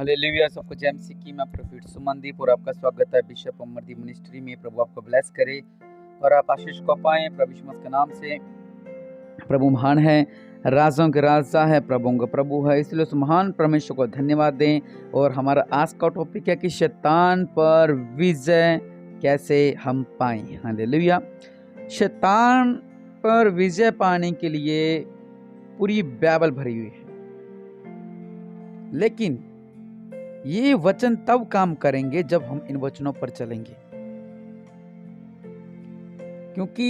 Hallelujah. सबको जय मसीह की। मैं प्रोफेट सुमनदीप और आपका स्वागत है बिशप अमरदीप मिनिस्ट्री में। प्रभु आपको ब्लेस करे और आप आशीष को पाएं प्रभु यीशु मसीह के नाम से। प्रभु महान है, राजों के राजा है, प्रभुओं का प्रभु है, इसलिए उस महान परमेश्वर को धन्यवाद दें। और हमारा आज का टॉपिक है कि शैतान पर विजय कैसे हम पाएं। हालेलुया। शैतान पर विजय पाने के लिए पूरी बाइबल भरी हुई है, लेकिन ये वचन तब काम करेंगे जब हम इन वचनों पर चलेंगे, क्योंकि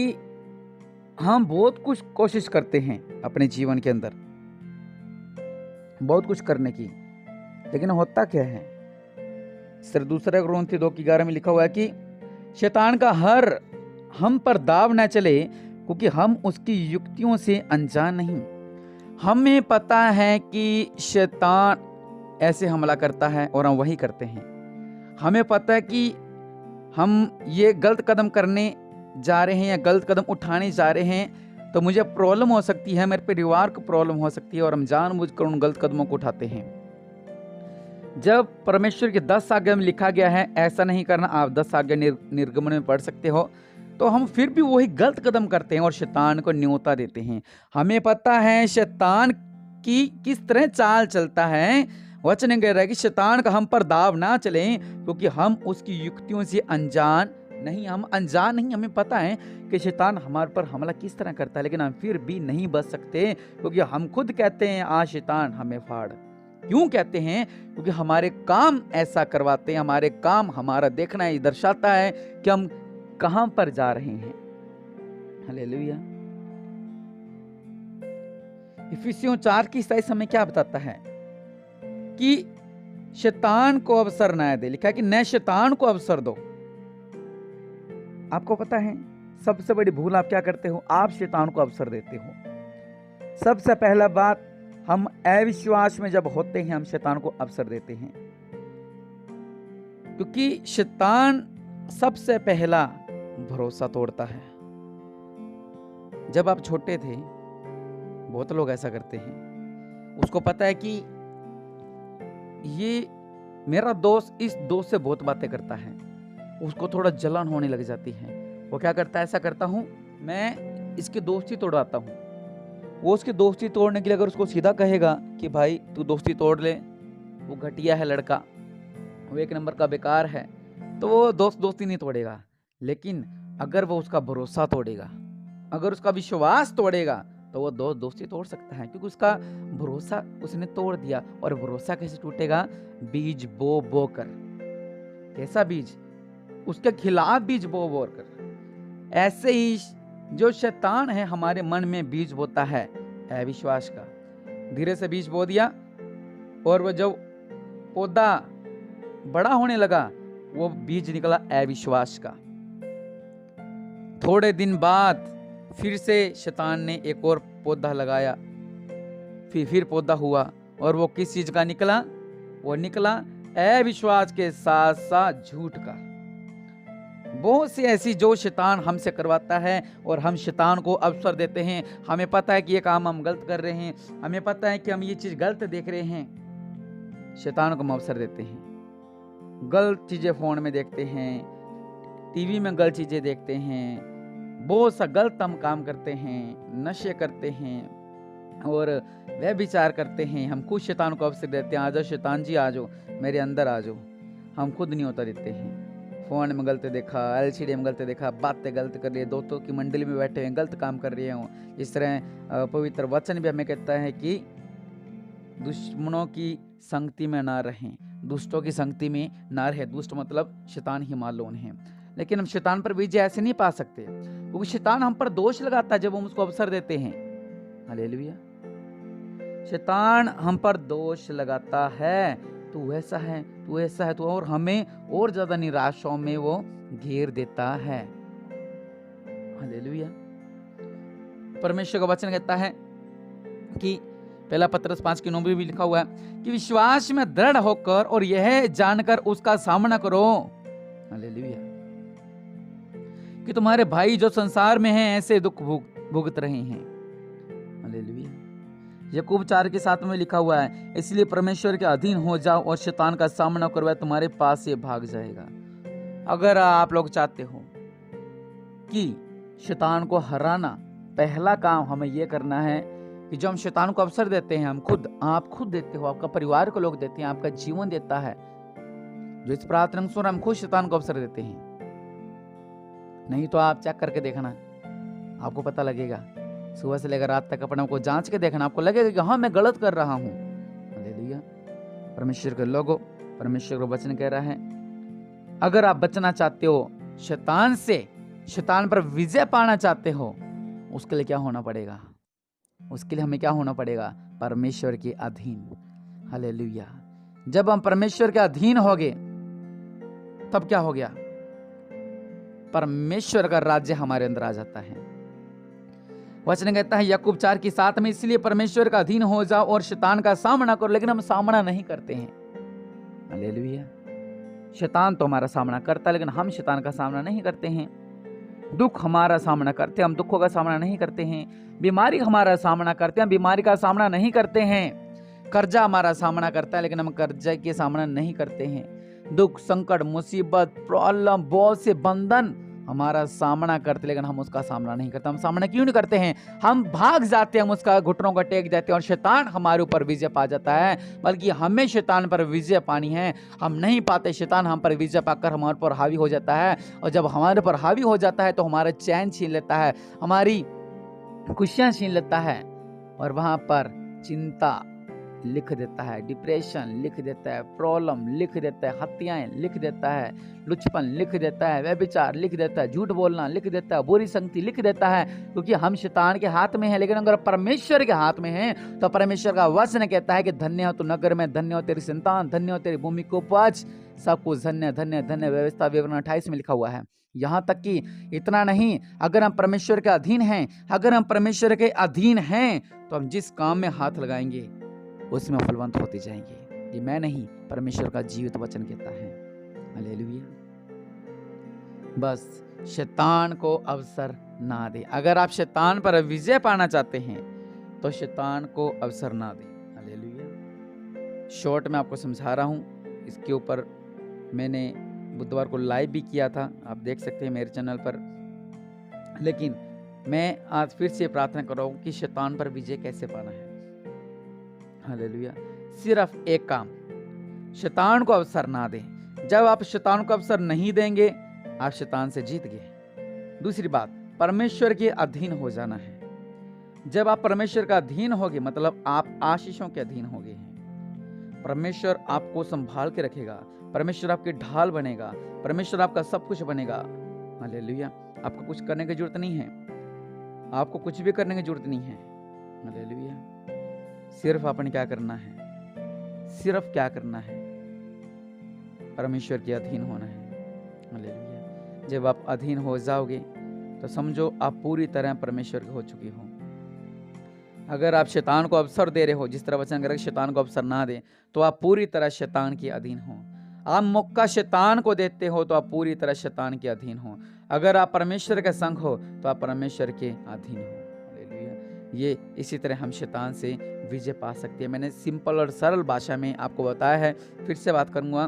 हम बहुत कुछ कोशिश करते हैं अपने जीवन के अंदर, बहुत कुछ करने की, लेकिन होता क्या है। सिर्फ दूसरे ग्रंथ 2:11 में लिखा हुआ है कि शैतान का हर हम पर दाव न चले, क्योंकि हम उसकी युक्तियों से अनजान नहीं। हमें पता है कि शैतान ऐसे हमला करता है और हम वही करते हैं। हमें पता है कि हम ये गलत कदम करने जा रहे हैं या गलत कदम उठाने जा रहे हैं तो मुझे प्रॉब्लम हो सकती है, मेरे परिवार को प्रॉब्लम हो सकती है, और हम जानबूझकर उन गलत कदमों को उठाते हैं। जब परमेश्वर के 10 आज्ञा में लिखा गया है ऐसा नहीं करना, आप 10 आज्ञा निर्गमन में पढ़ सकते हो, तो हम फिर भी वही गलत कदम करते हैं और शैतान को न्योता देते हैं। हमें पता है शैतान की किस तरह चाल चलता है। वचन कह रहा है कि शैतान का हम पर दाव ना चले, क्योंकि हम उसकी युक्तियों से अनजान नहीं। हम अनजान नहीं, हमें पता है कि शैतान हमारे पर हमला किस तरह करता है, लेकिन हम फिर भी नहीं बच सकते, क्योंकि हम खुद कहते हैं आ शैतान हमें फाड़। क्यों कहते हैं? क्योंकि हमारे काम ऐसा करवाते हैं, हमारे काम हमारा देखना ये दर्शाता है कि हम कहां पर जा रहे हैं। हालेलुया। इफिसियों 4:27 हमें क्या बताता है कि शैतान को अवसर न दे। लिखा है कि न शैतान को अवसर दो। आपको पता है सबसे बड़ी भूल आप क्या करते हो? आप शैतान को अवसर देते हो। सबसे पहला बात, हम अविश्वास में जब होते हैं हम शैतान को अवसर देते हैं, क्योंकि शैतान सबसे पहला भरोसा तोड़ता है। जब आप छोटे थे, बहुत लोग ऐसा करते हैं, उसको पता है कि ये मेरा दोस्त इस दोस्त से बहुत बातें करता है, उसको थोड़ा जलन होने लग जाती है। वो क्या करता है? ऐसा करता हूं मैं इसकी दोस्ती तोड़वाता हूं। वो उसकी दोस्ती तोड़ने के लिए अगर उसको सीधा कहेगा कि भाई तू दोस्ती तोड़ ले, वो घटिया है लड़का, वो 1 नंबर का बेकार है, तो वो दोस्ती नहीं तोड़ेगा। लेकिन अगर वो उसका भरोसा तोड़ेगा, अगर उसका विश्वास तोड़ेगा, तो वो दोस्ती तोड़ सकता है, क्योंकि उसका भरोसा उसने तोड़ दिया। और भरोसा कैसे टूटेगा? बीज बो कर। कैसा बीज? उसके खिलाफ बीज बो कर। ऐसे ही जो शैतान है हमारे मन में बीज बोता है अविश्वास का। धीरे से बीज बो दिया, और वो जब पौधा बड़ा होने लगा, वो बीज निकला अविश्वास का। थोड़े दिन बाद फिर से शैतान ने एक और पौधा लगाया, फिर पौधा हुआ, और वो किस चीज का निकला? वो निकला अविश्वास के साथ साथ झूठ का। बहुत सी ऐसी जो शैतान हमसे करवाता है, और हम शैतान को अवसर देते हैं। हमें पता है कि ये काम हम गलत कर रहे हैं, हमें पता है कि हम ये चीज गलत देख रहे हैं, शैतान को हम अवसर देते हैं। गलत चीजें फोन में देखते हैं, टीवी में गलत चीजें देखते हैं, बहुत सा गलत हम काम करते हैं, नशे करते हैं और व्यभिचार करते हैं। हम खुद शैतान को अवसर देते हैं, आ जाओ शैतान जी, आ जाओ मेरे अंदर आ जाओ। हम खुद नहीं होता देते हैं। फोन में गलत देखा, LCD में गलत देखा, बातें गलत कर रही है, दोस्तों की मंडली में बैठे हैं गलत काम कर रहे हो। इस तरह पवित्र वचन भी हमें कहता है कि दुश्मनों की संगति में ना रहें, दुष्टों की संगति में ना रहे। दुष्ट मतलब शैतान ही मालूम है। लेकिन हम शैतान पर विजय ऐसे नहीं पा सकते, क्योंकि शैतान हम पर दोष लगाता है जब हम उसको अवसर देते हैं। हालेलुया। शैतान हम पर दोष लगाता है, तू ऐसा है, तू ऐसा है, तू, और हमें और ज्यादा निराशाओं में वो घेर देता है। हालेलुया। परमेश्वर का वचन कहता है कि 1 पत्रस 5:9 भी लिखा हुआ है कि विश्वास में दृढ़ होकर और यह जानकर उसका सामना करो। हालेलुया। कि तुम्हारे भाई जो संसार में हैं ऐसे दुख भुगत रहे हैं। हालेलुया। याकूब 4:7 में लिखा हुआ है, इसलिए परमेश्वर के अधीन हो जाओ और शैतान का सामना करो, वह तुम्हारे पास से भाग जाएगा। अगर आप लोग चाहते हो कि शैतान को हराना, पहला काम हमें यह करना है कि जो हम शैतान को अवसर देते हैं, आप खुद देते हो, आपका परिवार को लोग देते हैं, आपका जीवन देता है। जो इस प्रार्थना सुन हम खुद शैतान को अवसर देते हैं। नहीं तो आप चेक करके देखना, आपको पता लगेगा। सुबह से लेकर रात तक अपने को जांच के देखना, आपको लगेगा कि हाँ मैं गलत कर रहा हूँ। हालेलुया। परमेश्वर के लोगों, परमेश्वर का वचन कह रहा है, अगर आप बचना चाहते हो शैतान से, शैतान पर विजय पाना चाहते हो, उसके लिए क्या होना पड़ेगा? उसके लिए हमें क्या होना पड़ेगा? परमेश्वर के अधीन। हालेलुया। जब हम परमेश्वर के अधीन हो गए, तब क्या हो गया? परमेश्वर का राज्य हमारे अंदर आ जाता है। वचन कहता है याकूब 4:7 में, इसलिए परमेश्वर का अधीन हो जाओ और शैतान का सामना करो। लेकिन हम सामना नहीं करते हैं। हालेलुया। शैतान तो हमारा सामना करता है, लेकिन हम शैतान का सामना नहीं करते हैं। दुख हमारा सामना करते हैं, हम दुखों का सामना नहीं करते हैं। बीमारी हमारा सामना करते हैं, बीमारी का सामना नहीं करते हैं। कर्जा हमारा सामना करता है, लेकिन हम कर्जा के सामना नहीं करते हैं। दुख, संकट, मुसीबत, प्रॉब्लम, बहुत से बंधन हमारा सामना करते, लेकिन हम उसका सामना नहीं करते। हम सामना क्यों नहीं करते हैं? हम भाग जाते हैं, हम उसका घुटनों का टेक देते हैं और शैतान हमारे ऊपर विजय पा जाता है। बल्कि हमें शैतान पर विजय पानी है, हम नहीं पाते। शैतान हम पर विजय पाकर हमारे पर हावी हो जाता है, और जब हमारे पर हावी हो जाता है तो हमारा चैन छीन लेता है, हमारी खुशियां छीन लेता है, और वहां पर चिंता लिख देता है, डिप्रेशन लिख देता है, प्रॉब्लम लिख देता है, हत्याएं लिख देता है, लुचपन लिख देता है, व्यभिचार लिख देता है, झूठ बोलना लिख देता है, बुरी संगति लिख देता है। क्योंकि हम शैतान के हाथ में हैं। लेकिन अगर परमेश्वर के हाथ में हैं, तो परमेश्वर का वचन कहता है कि धन्य हो तू नगर में, धन्य हो तेरी संतान, धन्य हो तेरी भूमि को उपज, सब कुछ धन्य धन्य धन्य। व्यवस्था विवरण 28 में लिखा हुआ है। यहाँ तक कि इतना नहीं, अगर हम परमेश्वर के अधीन हैं, अगर हम परमेश्वर के अधीन हैं, तो हम जिस काम में हाथ लगाएंगे उसमें फलवंत होते जाएंगे। ये मैं नहीं, परमेश्वर का जीवित वचन कहता है। हालेलुया। बस शैतान को अवसर ना दे। अगर आप शैतान पर विजय पाना चाहते हैं, तो शैतान को अवसर ना दे। हालेलुया। शॉर्ट में आपको समझा रहा हूँ। इसके ऊपर मैंने बुधवार को लाइव भी किया था, आप देख सकते हैं मेरे चैनल पर। लेकिन मैं आज फिर से प्रार्थना कर रहा हूँ कि शैतान पर विजय कैसे पाना है। हालेलुया। सिर्फ एक काम, शैतान को अवसर ना दें। जब आप शैतान को अवसर नहीं देंगे, आप शैतान से जीत गए। दूसरी बात, परमेश्वर के अधीन हो जाना है। जब आप परमेश्वर का अधीन होगे, मतलब आप आशीषों के अधीन हो गए हैं। परमेश्वर आपको संभाल के रखेगा, परमेश्वर आपकी ढाल बनेगा, परमेश्वर आपका सब कुछ बनेगा। हालेलुया। आपको कुछ करने की जरूरत नहीं है, आपको कुछ भी करने की जरूरत नहीं है। हालेलुया। सिर्फ आपने क्या करना है? सिर्फ क्या करना है? परमेश्वर के अधीन होना है। हालेलुया। जब आप अधीन हो जाओगे, तो समझो आप पूरी तरह परमेश्वर के हो चुके हो। अगर आप शैतान को अवसर दे रहे हो, जिस तरह वचन कर शैतान को अवसर ना दे, तो आप पूरी तरह शैतान के अधीन हो। आप मौका शैतान को देते हो, तो आप पूरी तरह शैतान के अधीन हो। अगर आप परमेश्वर के संग हो, तो आप परमेश्वर के अधीन हो। हालेलुया। ये इसी तरह हम शैतान से विजय पा सकते हैं। मैंने सिंपल और सरल भाषा में आपको बताया है। फिर से बात करूंगा,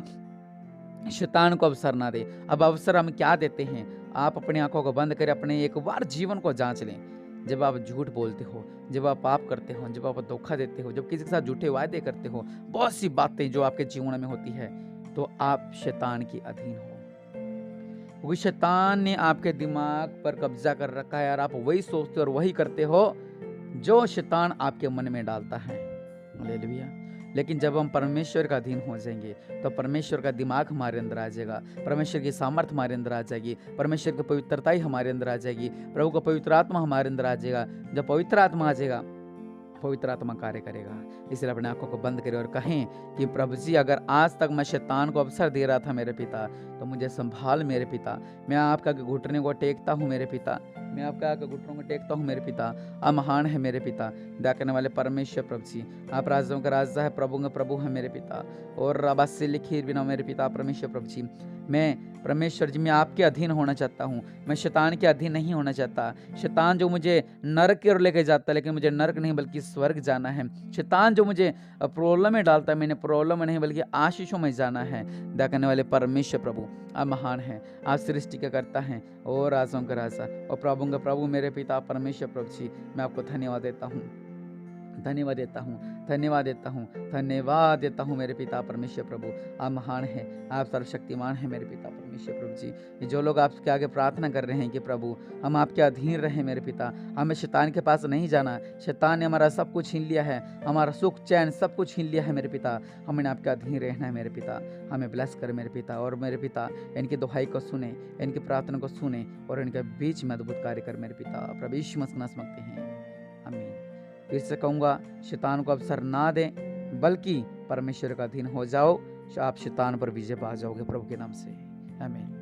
शैतान को अवसर ना दे। अब अवसर हम क्या देते हैं? आप अपनी आंखों को बंद करें, अपने एक बार जीवन को जांच लें। जब आप झूठ बोलते हो, जब आप पाप करते हो, जब आप धोखा देते हो, जब किसी के साथ झूठे वायदे करते हो, बहुत सी बातें जो आपके जीवन में होती है, तो आप शैतान के अधीन हो। क्योंकि शैतान ने आपके दिमाग पर कब्जा कर रखा है, और आप वही सोचते और वही करते हो जो शैतान आपके मन में डालता है। हालेलुया। लेकिन जब हम परमेश्वर का अधीन हो जाएंगे, तो परमेश्वर का दिमाग हमारे अंदर आ जाएगा, परमेश्वर की सामर्थ हमारे अंदर आ जाएगी, परमेश्वर की पवित्रता ही हमारे अंदर आ जाएगी, प्रभु का पवित्र आत्मा हमारे अंदर आ जाएगा। जब पवित्र आत्मा आ जाएगा, पवित्र आत्मा कार्य करेगा। इसलिए अपने आंखों को बंद करें और कहें कि प्रभु जी, अगर आज तक मैं शैतान को अवसर दे रहा था मेरे पिता, तो मुझे संभाल मेरे पिता। मैं आपका घुटने को टेकता हूँ मेरे पिता, मैं आपका घुटनों को टेकता हूँ मेरे पिता। आप महान है मेरे पिता, दया करने वाले परमेश्वर प्रभु जी। आप राजाओं का राजा है, प्रभु का प्रभु है मेरे पिता। और रबा से लिखी बिना मेरे पिता परमेश्वर प्रभु जी, मैं परमेश्वर जी मैं आपके अधीन होना चाहता हूँ, मैं शैतान के अधीन नहीं होना चाहता। शैतान जो मुझे नरक की ओर लेके जाता है, लेकिन मुझे नरक नहीं बल्कि स्वर्ग जाना है। शैतान जो मुझे प्रॉब्लम में डालता है, मैंने प्रॉब्लम में नहीं बल्कि आशीषों में जाना है। दया करने वाले परमेश्वर प्रभु आप महान हैं, आप सृष्टि का करता हैं और राजाओं का राजा और प्रभु का प्रभु मेरे पिता परमेश्वर प्रभु जी, मैं आपको धन्यवाद देता हूँ, धन्यवाद देता हूँ, धन्यवाद देता हूँ, धन्यवाद देता हूँ मेरे पिता परमेश्वर प्रभु। आप महान हैं, आप सर्वशक्तिमान हैं मेरे पिता परमेश्वर प्रभु जी। ये जो लोग आपके आगे प्रार्थना कर रहे हैं कि प्रभु हम आपके अधीन रहें मेरे पिता, हमें शैतान के पास नहीं जाना। शैतान ने हमारा सब कुछ छीन लिया है, हमारा सुख चैन सब कुछ छीन लिया है मेरे पिता। हमें आपके अधीन रहना है मेरे पिता। हमें ब्लेस कर मेरे पिता, और मेरे पिता इनकी दुहाई को सुने, इनकी प्रार्थना को सुने और इनके बीच में अद्भुत कार्य कर मेरे पिता। प्रभु यीशु मसीह नाम से मांगते हैं, आमीन। फिर से कहूँगा, शैतान को अवसर ना दें बल्कि परमेश्वर का अधीन हो जाओ, आप शैतान पर विजय पा जाओगे प्रभु के नाम से, आमीन।